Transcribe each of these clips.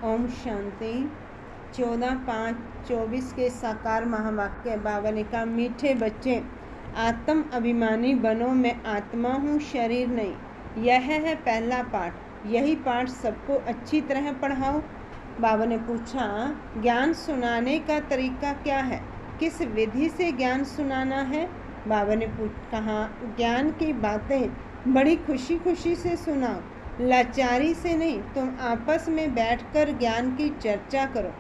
ओम शांति। 14/5/24 के साकार महावाक्य बाबा ने कहा, मीठे बच्चे आत्म अभिमानी बनो, मैं आत्मा हूँ, शरीर नहीं। यह है पहला पाठ। यही पाठ सबको अच्छी तरह पढ़ाओ। बाबा ने पूछा, ज्ञान सुनाने का तरीका क्या है? किस विधि से ज्ञान सुनाना है? बाबा ने कहा, ज्ञान की बातें बड़ी खुशी खुशी से सुनाओ, लाचारी से नहीं। तुम आपस में बैठकर ज्ञान की चर्चा करो,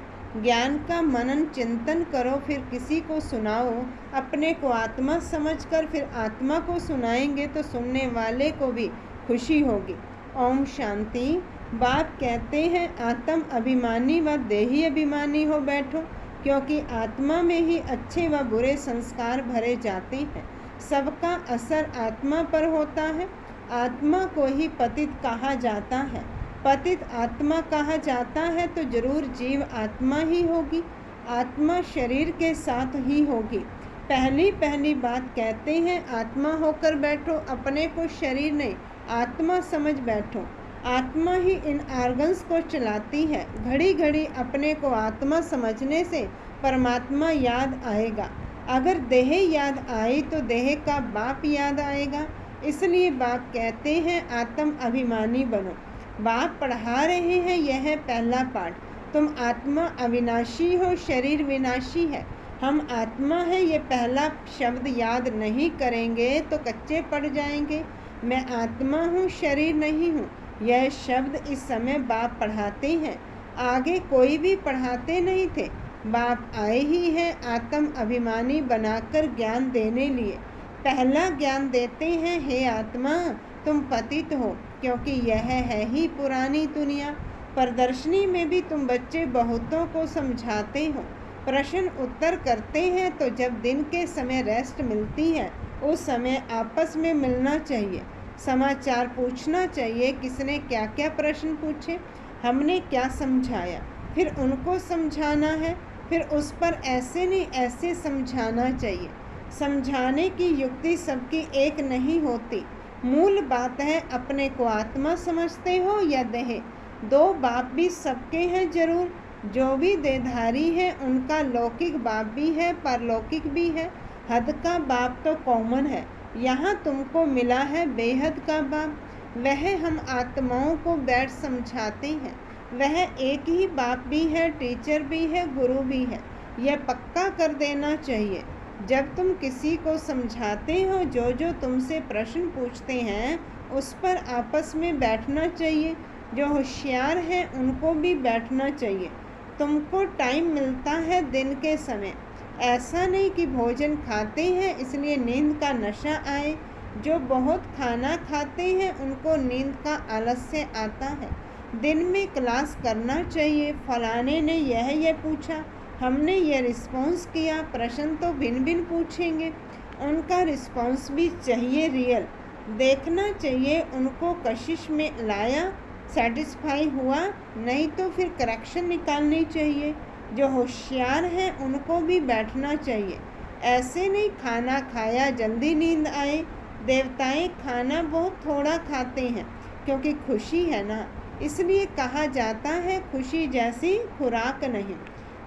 ज्ञान का मनन चिंतन करो, फिर किसी को सुनाओ। अपने को आत्मा समझकर फिर आत्मा को सुनाएंगे तो सुनने वाले को भी खुशी होगी। ओम शांति। बाप कहते हैं, आत्म अभिमानी व देही अभिमानी हो बैठो, क्योंकि आत्मा में ही अच्छे व बुरे संस्कार भरे जाते हैं। सबका असर आत्मा पर होता है। आत्मा को ही पतित कहा जाता है। पतित आत्मा कहा जाता है तो जरूर जीव आत्मा ही होगी। आत्मा शरीर के साथ ही होगी। पहली बात कहते हैं, आत्मा होकर बैठो, अपने को शरीर नहीं आत्मा समझ बैठो। आत्मा ही इन आर्गन्स को चलाती है। घड़ी घड़ी अपने को आत्मा समझने से परमात्मा याद आएगा। अगर देह याद आए तो देह का बाप याद आएगा। इसलिए बाप कहते हैं, आत्म अभिमानी बनो। बाप पढ़ा रहे हैं, यह है पहला पाठ। तुम आत्मा अविनाशी हो, शरीर विनाशी है। हम आत्मा है, ये पहला शब्द याद नहीं करेंगे तो कच्चे पड़ जाएंगे। मैं आत्मा हूँ, शरीर नहीं हूँ। यह शब्द इस समय बाप पढ़ाते हैं, आगे कोई भी पढ़ाते नहीं थे। बाप आए ही हैं आत्म अभिमानी बनाकर ज्ञान देने लिए। पहला ज्ञान देते हैं, हे आत्मा तुम पतित हो, क्योंकि यह है ही पुरानी दुनिया। प्रदर्शनी में भी तुम बच्चे बहुतों को समझाते हो, प्रश्न उत्तर करते हैं, तो जब दिन के समय रेस्ट मिलती है उस समय आपस में मिलना चाहिए, समाचार पूछना चाहिए, किसने क्या क्या प्रश्न पूछे, हमने क्या समझाया, फिर उनको समझाना है। फिर उस पर ऐसे नहीं ऐसे समझाना चाहिए। समझाने की युक्ति सबकी एक नहीं होती। मूल बात है, अपने को आत्मा समझते हो या देह। दो बाप भी सबके हैं जरूर। जो भी देहधारी है उनका लौकिक बाप भी है, परलौकिक भी है। हद का बाप तो कॉमन है। यहाँ तुमको मिला है बेहद का बाप। वह हम आत्माओं को बैठ समझाते हैं। वह एक ही बाप भी है, टीचर भी है, गुरु भी है। यह पक्का कर देना चाहिए। जब तुम किसी को समझाते हो, जो जो तुमसे प्रश्न पूछते हैं उस पर आपस में बैठना चाहिए। जो होशियार हैं उनको भी बैठना चाहिए। तुमको टाइम मिलता है दिन के समय। ऐसा नहीं कि भोजन खाते हैं इसलिए नींद का नशा आए। जो बहुत खाना खाते हैं उनको नींद का आलस्य आता है। दिन में क्लास करना चाहिए। फलाने ने यह पूछा, हमने यह रिस्पॉन्स किया। प्रश्न तो भिन्न भिन्न पूछेंगे, उनका रिस्पॉन्स भी चाहिए रियल। देखना चाहिए उनको कशिश में लाया, सेटिस्फाई हुआ, नहीं तो फिर करेक्शन निकालनी चाहिए। जो होशियार हैं उनको भी बैठना चाहिए। ऐसे नहीं खाना खाया जल्दी नींद आए। देवताएं खाना बहुत थोड़ा खाते हैं क्योंकि खुशी है ना, इसलिए कहा जाता है खुशी जैसी खुराक नहीं।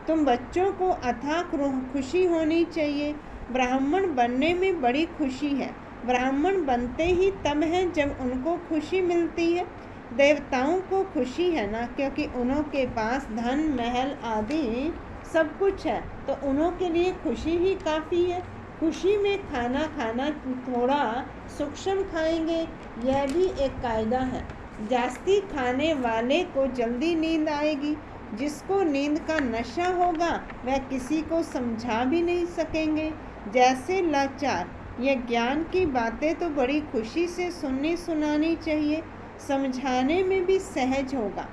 तुम बच्चों को अथाक खुशी होनी चाहिए। ब्राह्मण बनने में बड़ी खुशी है। ब्राह्मण बनते ही तब है जब उनको खुशी मिलती है। देवताओं को खुशी है ना, क्योंकि उन्हों के पास धन महल आदि सब कुछ है, तो उन्हों के लिए खुशी ही काफ़ी है। खुशी में खाना खाना थोड़ा सूक्ष्म खाएंगे, यह भी एक कायदा है। जास्ती खाने वाले को जल्दी नींद आएगी। जिसको नींद का नशा होगा वह किसी को समझा भी नहीं सकेंगे। जैसे लाचार, यह ज्ञान की बातें तो बड़ी खुशी से सुननी सुनानी चाहिए, समझाने में भी सहज होगा।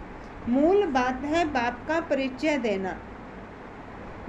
मूल बात है बाप का परिचय देना।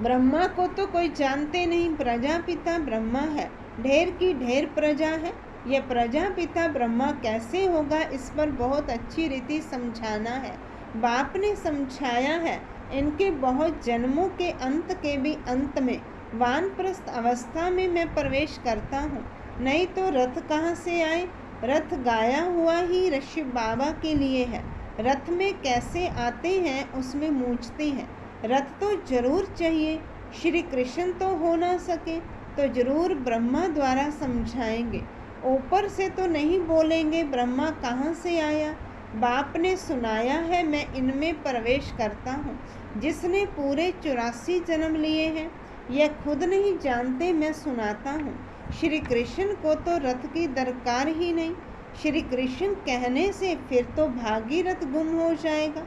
ब्रह्मा को तो कोई जानते नहीं, प्रजापिता ब्रह्मा है, ढेर की ढेर प्रजा है। यह प्रजापिता ब्रह्मा कैसे होगा, इस पर बहुत अच्छी रीति समझाना है। बाप ने समझाया है। इनके बहुत जन्मों के अंत के भी अंत में वानप्रस्थ अवस्था में मैं प्रवेश करता हूँ, नहीं तो रथ कहाँ से आए। रथ गाया हुआ ही ऋषि बाबा के लिए है। रथ में कैसे आते हैं उसमें मूंझते हैं। रथ तो जरूर चाहिए, श्री कृष्ण तो हो ना सके तो जरूर ब्रह्मा द्वारा समझाएंगे। ऊपर से तो नहीं बोलेंगे ब्रह्मा कहाँ से आया। बाप ने सुनाया है मैं इनमें प्रवेश करता हूँ। जिसने पूरे 84 जन्म लिए हैं यह खुद नहीं जानते, मैं सुनाता हूँ। श्री कृष्ण को तो रथ की दरकार ही नहीं। श्री कृष्ण कहने से फिर तो भागीरथ गुम हो जाएगा।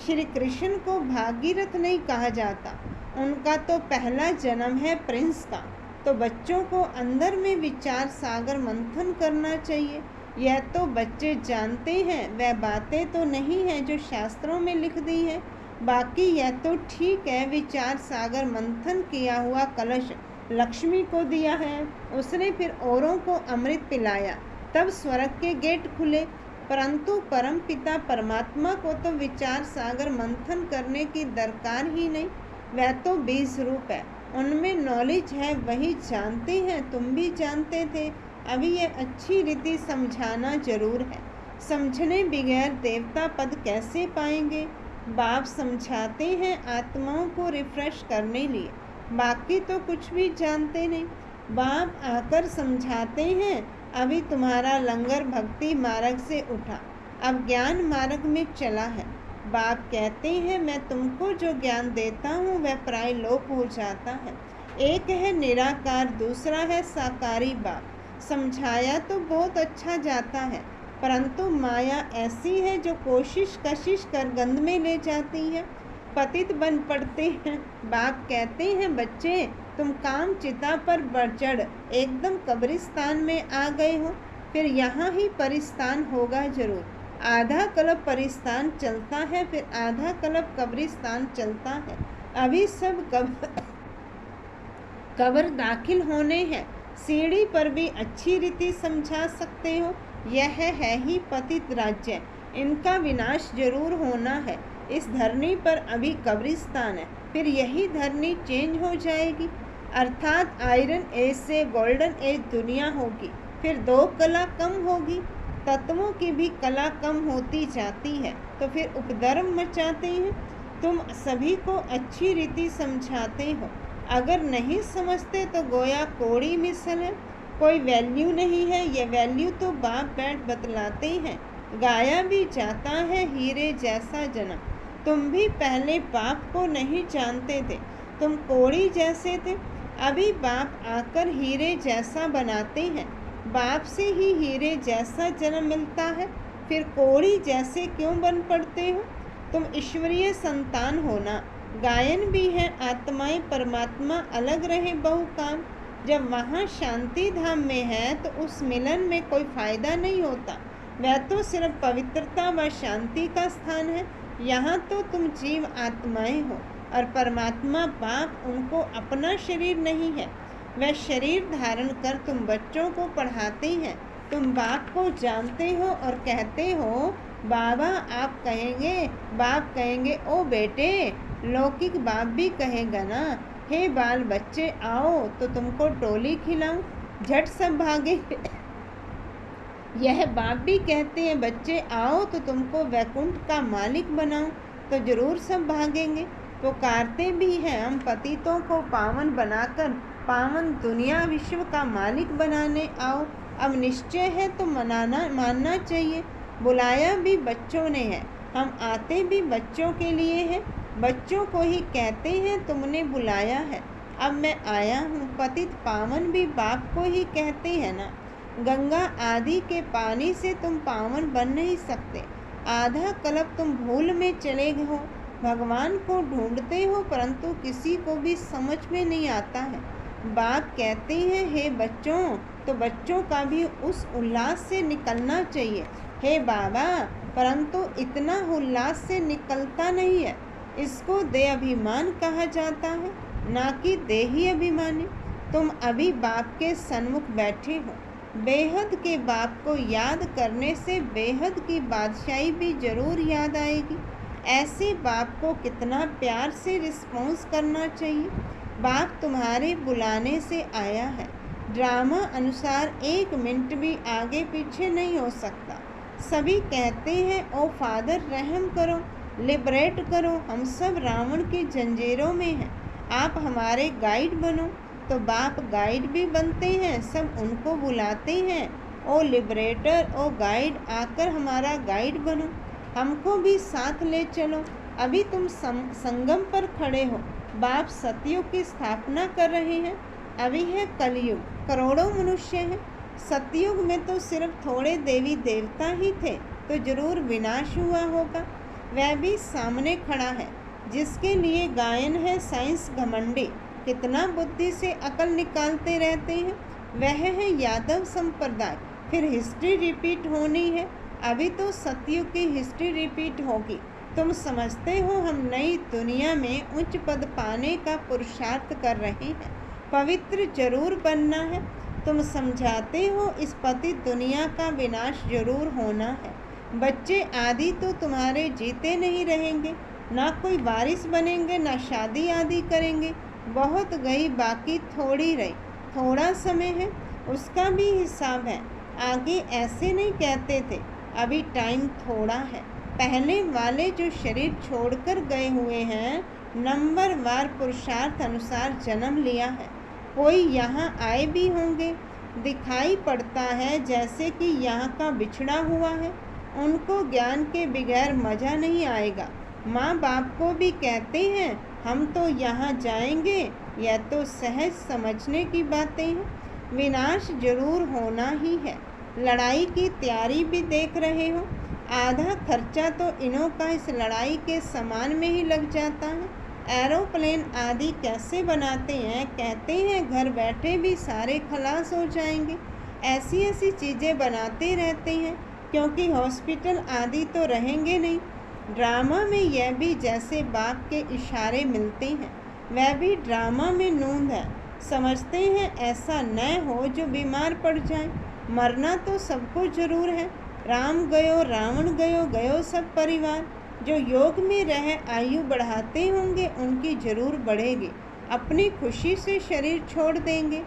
श्री कृष्ण को भागीरथ नहीं कहा जाता, उनका तो पहला जन्म है प्रिंस का। तो बच्चों को अंदर में विचार सागर मंथन करना चाहिए। यह तो बच्चे जानते हैं, वह बातें तो नहीं हैं जो शास्त्रों में लिख दी है। बाकी यह तो ठीक है, विचार सागर मंथन किया हुआ कलश लक्ष्मी को दिया है, उसने फिर औरों को अमृत पिलाया, तब स्वर्ग के गेट खुले। परंतु परम पिता परमात्मा को तो विचार सागर मंथन करने की दरकार ही नहीं। वह तो बीज रूप है, उनमें नॉलेज है, वही जानते हैं। तुम भी जानते थे, अभी यह अच्छी रीति समझाना जरूर है। समझने बगैर देवता पद कैसे पाएंगे। बाप समझाते हैं आत्माओं को रिफ्रेश करने लिए, बाकी तो कुछ भी जानते नहीं। बाप आकर समझाते हैं अभी तुम्हारा लंगर भक्ति मार्ग से उठा, अब ज्ञान मार्ग में चला है। बाप कहते हैं मैं तुमको जो ज्ञान देता हूँ वह प्राय लोप हो जाता है। एक है निराकार, दूसरा है साकारी। बाप समझाया तो बहुत अच्छा जाता है, परंतु माया ऐसी है जो कोशिश कशिश कर गंध में ले जाती है, पतित बन पड़ते हैं। बाप कहते हैं बच्चे तुम काम चिता पर बढ़ चढ़ एकदम कब्रिस्तान में आ गए हो, फिर यहाँ ही परिस्तान होगा जरूर। आधा कल्प परिस्तान चलता है, फिर आधा कल्प कब्रिस्तान चलता है। अभी सब कब्र दाखिल होने हैं। सीढ़ी पर भी अच्छी रीति समझा सकते हो। यह है ही पतित राज्य, इनका विनाश जरूर होना है। इस धरनी पर अभी कब्रिस्तान है, फिर यही धरनी चेंज हो जाएगी, अर्थात आयरन एज से गोल्डन एज दुनिया होगी। फिर 2 कला कम होगी, तत्वों की भी कला कम होती जाती है, तो फिर उपद्रव मचाते हैं। तुम सभी को अच्छी रीति समझाते हो, अगर नहीं समझते तो गोया कोड़ी मिसल है, कोई वैल्यू नहीं है। ये वैल्यू तो बाप बैठ बतलाते हैं। गाया भी जाता है हीरे जैसा जन्म। तुम भी पहले बाप को नहीं जानते थे, तुम कोड़ी जैसे थे, अभी बाप आकर हीरे जैसा बनाते हैं। बाप से ही हीरे जैसा जन्म मिलता है, फिर कोड़ी जैसे क्यों बन पड़ते हो। तुम ईश्वरीय संतान होना, गायन भी है आत्माएं परमात्मा अलग रहे बहु काम। जब वहाँ शांति धाम में है तो उस मिलन में कोई फायदा नहीं होता, वह तो सिर्फ पवित्रता व शांति का स्थान है। यहाँ तो तुम जीव आत्माएं हो और परमात्मा बाप उनको अपना शरीर नहीं है, वह शरीर धारण कर तुम बच्चों को पढ़ाते हैं। तुम बाप को जानते हो और कहते हो बाबा, आप कहेंगे, बाप कहेंगे ओ बेटे, लौकिक बाप भी कहेगा ना, हे बाल बच्चे आओ तो तुमको टोली खिलाऊं, झट सब भागे। यह बाप भी कहते हैं बच्चे आओ तो तुमको वैकुंठ का मालिक बनाऊं, तो जरूर सब भागेंगे। पुकारते भी हैं हम पतितों को पावन बनाकर पावन दुनिया विश्व का मालिक बनाने आओ। अब निश्चय है तो मानना चाहिए। बुलाया भी बच्चों ने है, हम आते भी बच्चों के लिए हैं। बच्चों को ही कहते हैं तुमने बुलाया है, अब मैं आया हूँ। पतित पावन भी बाप को ही कहते हैं ना। गंगा आदि के पानी से तुम पावन बन नहीं सकते। आधा कल्प तुम भूल में चले हो, भगवान को ढूंढते हो, परंतु किसी को भी समझ में नहीं आता है। बाप कहते हैं हे बच्चों, तो बच्चों का भी उस उल्लास से निकलना चाहिए, हे बाबा, परंतु इतना उल्लास से निकलता नहीं है। इसको देह अभिमान कहा जाता है, ना कि देही अभिमानी। तुम अभी बाप के सन्मुख बैठे हो, बेहद के बाप को याद करने से बेहद की बादशाही भी जरूर याद आएगी। ऐसे बाप को कितना प्यार से रिस्पॉन्स करना चाहिए। बाप तुम्हारे बुलाने से आया है, ड्रामा अनुसार 1 मिनट भी आगे पीछे नहीं हो सकता। सभी कहते हैं ओ फादर रहम करो, लिबरेट करो, हम सब रावण की जंजीरों में हैं, आप हमारे गाइड बनो। तो बाप गाइड भी बनते हैं, सब उनको बुलाते हैं, ओ लिबरेटर, ओ गाइड, आकर हमारा गाइड बनो, हमको भी साथ ले चलो। अभी तुम संगम पर खड़े हो, बाप सतयुग की स्थापना कर रहे हैं। अभी है कलयुग, करोड़ों मनुष्य हैं। सतयुग में तो सिर्फ थोड़े देवी देवता ही थे, तो जरूर विनाश हुआ होगा। वह भी सामने खड़ा है, जिसके लिए गायन है साइंस घमंडी, कितना बुद्धि से अकल निकालते रहते हैं। वह है यादव संप्रदाय, फिर हिस्ट्री रिपीट होनी है। अभी तो सतयुग की हिस्ट्री रिपीट होगी। तुम समझते हो हम नई दुनिया में उच्च पद पाने का पुरुषार्थ कर रहे हैं, पवित्र जरूर बनना है। तुम समझाते हो इस पतित दुनिया का विनाश जरूर होना है। बच्चे आदि तो तुम्हारे जीते नहीं रहेंगे, ना कोई वारिस बनेंगे, ना शादी आदि करेंगे। बहुत गई, बाकी थोड़ी रही, थोड़ा समय है, उसका भी हिसाब है। आगे ऐसे नहीं कहते थे, अभी टाइम थोड़ा है। पहले वाले जो शरीर छोड़कर गए हुए हैं, नंबरवार पुरुषार्थ अनुसार जन्म लिया है। कोई यहाँ आए भी होंगे, दिखाई पड़ता है जैसे कि यहाँ का बिछड़ा हुआ है। उनको ज्ञान के बगैर मज़ा नहीं आएगा। माँ बाप को भी कहते हैं हम तो यहाँ जाएंगे, यह तो सहज समझने की बातें हैं। विनाश जरूर होना ही है। लड़ाई की तैयारी भी देख रहे हो, आधा खर्चा तो इन्हों का इस लड़ाई के सामान में ही लग जाता है। एरोप्लेन आदि कैसे बनाते हैं, कहते हैं घर बैठे भी सारे खलास हो जाएंगे। ऐसी ऐसी चीज़ें बनाते रहते हैं, क्योंकि हॉस्पिटल आदि तो रहेंगे नहीं। ड्रामा में यह भी जैसे बाप के इशारे मिलते हैं, वह भी ड्रामा में नूंद है। समझते हैं ऐसा न हो जो बीमार पड़ जाए। मरना तो सबको जरूर है। राम गयो, रावण गयो, गयो सब परिवार। जो योग में रह आयु बढ़ाते होंगे, उनकी जरूर बढ़ेगी। अपनी खुशी से शरीर छोड़ देंगे।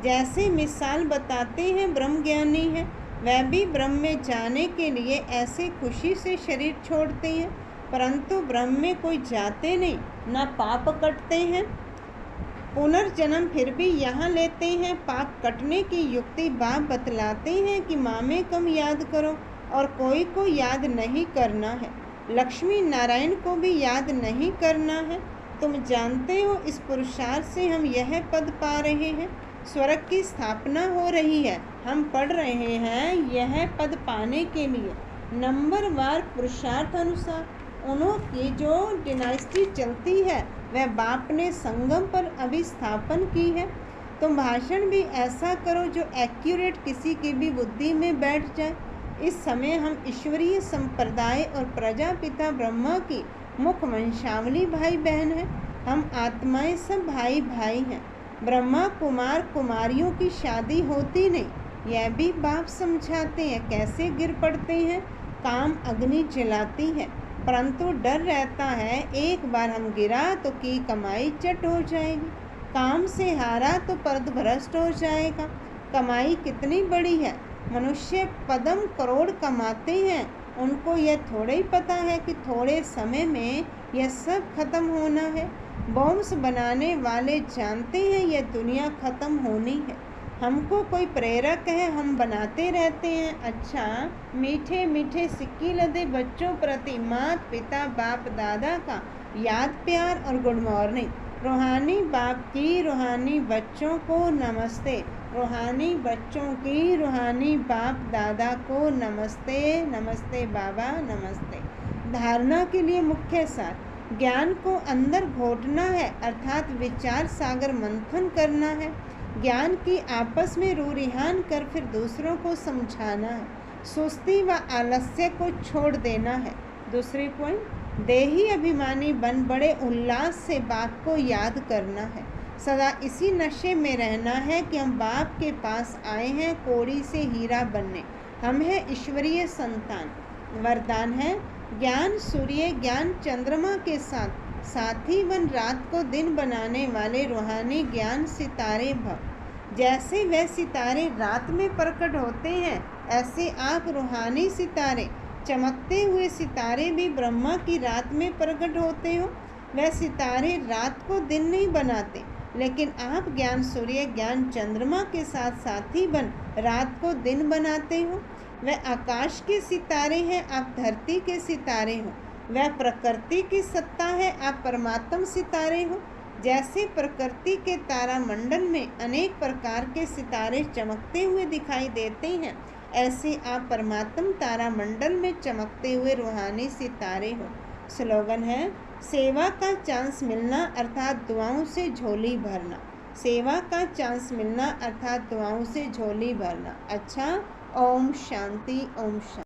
जैसे मिसाल बताते हैं ब्रह्मज्ञानी है, वह भी ब्रह्म में जाने के लिए ऐसे खुशी से शरीर छोड़ते हैं, परंतु ब्रह्म में कोई जाते नहीं, ना पाप कटते हैं। पुनर्जन्म फिर भी यहाँ लेते हैं। पाप कटने की युक्ति बाप बतलाते हैं कि मामे कम याद करो, और कोई को याद नहीं करना है। लक्ष्मी नारायण को भी याद नहीं करना है। तुम जानते हो इस पुरुषार्थ से हम यह पद पा रहे हैं, स्वर्ग की स्थापना हो रही है। हम पढ़ रहे हैं यह पद पाने के लिए नंबरवार पुरुषार्थ अनुसार। उन्होंने जो डिनास्टी चलती है, वह बाप ने संगम पर अभी स्थापन की है। तुम भाषण भी ऐसा करो जो एक्यूरेट किसी की भी बुद्धि में बैठ जाए। इस समय हम ईश्वरीय संप्रदाय और प्रजापिता ब्रह्मा की मुख वंशावली भाई बहन हैं। हम आत्माएं सब भाई भाई हैं। ब्रह्मा कुमार कुमारियों की शादी होती नहीं, यह भी बाप समझाते हैं। कैसे गिर पड़ते हैं, काम अग्नि जलाती है, परंतु डर रहता है एक बार हम गिरा तो की कमाई चट हो जाएगी। काम से हारा तो पदभ्रष्ट हो जाएगा। कमाई कितनी बड़ी है, मनुष्य पदम करोड़ कमाते हैं। उनको यह थोड़े ही पता है कि थोड़े समय में यह सब खत्म होना है। बॉम्ब्स बनाने वाले जानते हैं यह दुनिया खत्म होनी है। हमको कोई प्रेरक है, हम बनाते रहते हैं। अच्छा, मीठे मीठे सिक्की लदे बच्चों प्रति माता पिता बाप दादा का याद प्यार और गुड मॉर्निंग। रूहानी बाप की रूहानी बच्चों को नमस्ते। रूहानी बच्चों की रूहानी बाप दादा को नमस्ते। नमस्ते बाबा, नमस्ते। धारणा के लिए मुख्य सार, ज्ञान को अंदर घोटना है, अर्थात विचार सागर मंथन करना है। ज्ञान की आपस में रूरिहान कर फिर दूसरों को समझाना है। सुस्ती व आलस्य को छोड़ देना है। दूसरी पॉइंट, देही अभिमानी बन बड़े उल्लास से बाप को याद करना है। सदा इसी नशे में रहना है कि हम बाप के पास आए हैं कोड़ी से हीरा बनने। हम हैं ईश्वरीय संतान। वरदान है ज्ञान सूर्य, ज्ञान चंद्रमा के साथ साथी बन रात को दिन बनाने वाले रूहानी ज्ञान सितारे भव। जैसे वह सितारे रात में प्रकट होते हैं, ऐसे आप रूहानी सितारे, चमकते हुए सितारे भी ब्रह्मा की रात में प्रकट होते हो। वह सितारे रात को दिन नहीं बनाते, लेकिन आप ज्ञान सूर्य, ज्ञान चंद्रमा के साथ साथी बन रात को दिन बनाते हो। वह आकाश के सितारे हैं, आप धरती के सितारे हो। वह प्रकृति की सत्ता है, आप परमात्म सितारे हो। जैसे प्रकृति के तारामंडल में अनेक प्रकार के सितारे चमकते हुए दिखाई देते हैं, ऐसे आप परमात्म तारामंडल में चमकते हुए रूहानी सितारे हो। स्लोगन है, सेवा का चांस मिलना अर्थात दुआओं से झोली भरना। सेवा का चांस मिलना अर्थात दुआओं से झोली भरना। अच्छा, ओम शांति, ओम शांति।